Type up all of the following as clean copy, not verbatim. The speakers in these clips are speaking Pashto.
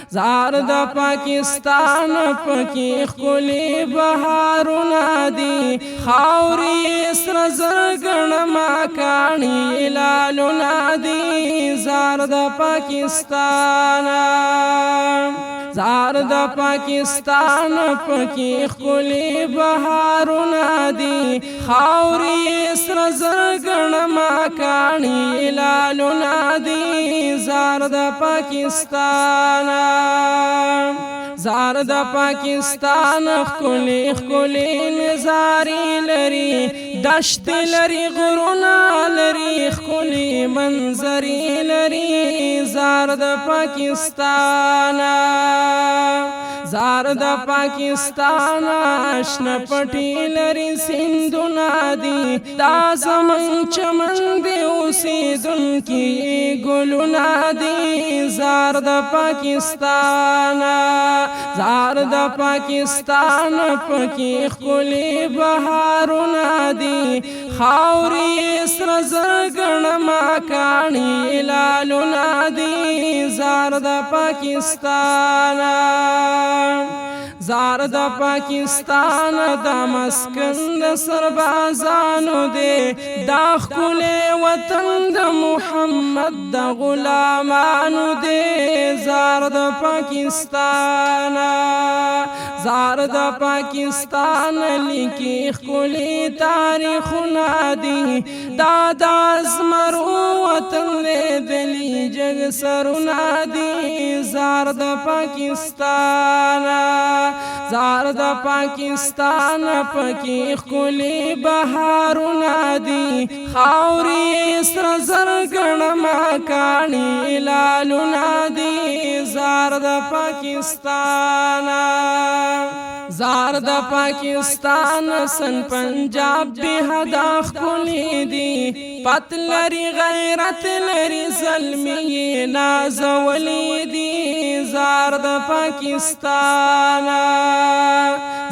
زار د پاکستان پکی خلی بهارونه دي خاورې سر زرګن ماکانی لالونه دي زار د پاکستان زار د پاکستان پکی خلی بهارونه دي خاورې سر زرګن ماکانی لالونه دي زار د پاکستان زار د پاکستان خلی خلی نظاری لري دشت لري غرونه لري خلی منظري لري زار د پاکستان زار د پاکستان آشنا پټی لري سیندونه دي دا زمون چمن دی اوسیدونکي ګلونه دي زار د پاکستان زار د پاکستان پکی خلی بهارونه دي خاورې سر زرګن ماکانی لالونه دي زار د پاکستان زار د پاکستان د مسکن د سربازانو دی دا ښکلی وطن د محمد د غلامانو دی زار د پاکستان زار د پاکستان لیکي ښکلی تاریخونه دي دا د زمرو وطن لیدلي جګ سرونه دي زار د پاکستان زار د پاکستان پکی خلی بهارونه دي خاورې سر زرګن ماکانی لالونه دي زار د پاکستان زار د پاکستان سن پنجاب به حدا خلی دي پت لري غیرت لري زلمی نازولی دي زار د پاکستان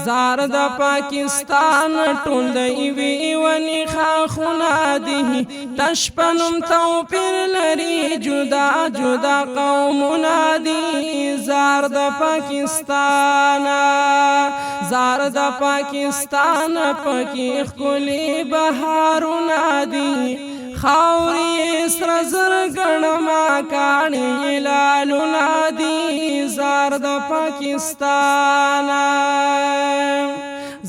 زار د پاکستان ټول دی وی ونی خاخونه دي تشپنم توپیر لري جدا جدا قومونه دي زار د پاکستان زار د پاکستان پکی خلی بهارونه دي خاورې سر زرګن ماکانی لالونه دي زار د پاکستان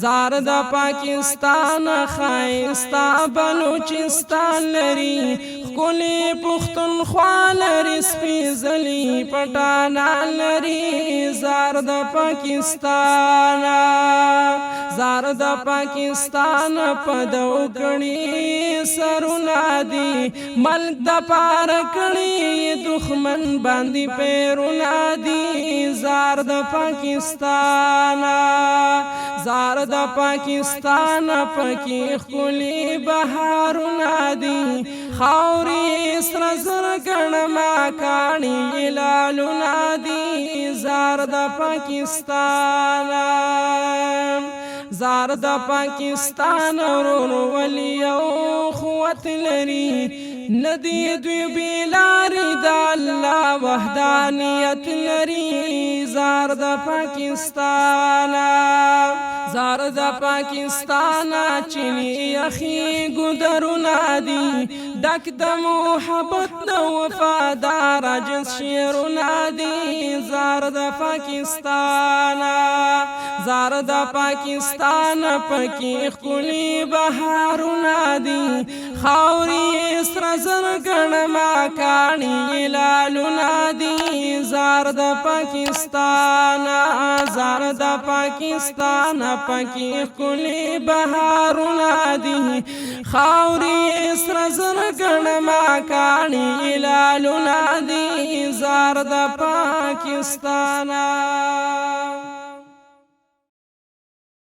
زار د پاکستان خایستا بلوچستان لري خلی پښتونخوا لري سپیڅلي پټانا لري زار د پاکستان زار د پاکستان په دوکړي سرونه دي ملک د پار کړي دښمن باندې پیرونه دي زار د پاکستان زار د پاکستان پکی خلی بهارونه دي خاورې سر زرګن ماکانی لالونه دي زار د پاکستان زار د پاکستان ورونو ولی او قوت لري ندی دوی بیلاری د الله وحدانیت لري زار د پاکستان زار د پاکستان چینی اخی ګدرونه دي ډک د محبت د وفادار جنس شیرونه دي زار د پاکستان زار د پاکستان پکی خلی بهارونه دي خاورې سر زرګن ماکانی لالونه دي زار د پاکستان زار د پاکستان پکی خلی بهارونه دي خاورې سر زرګن ماکانی لالونه دي زار د پاکستان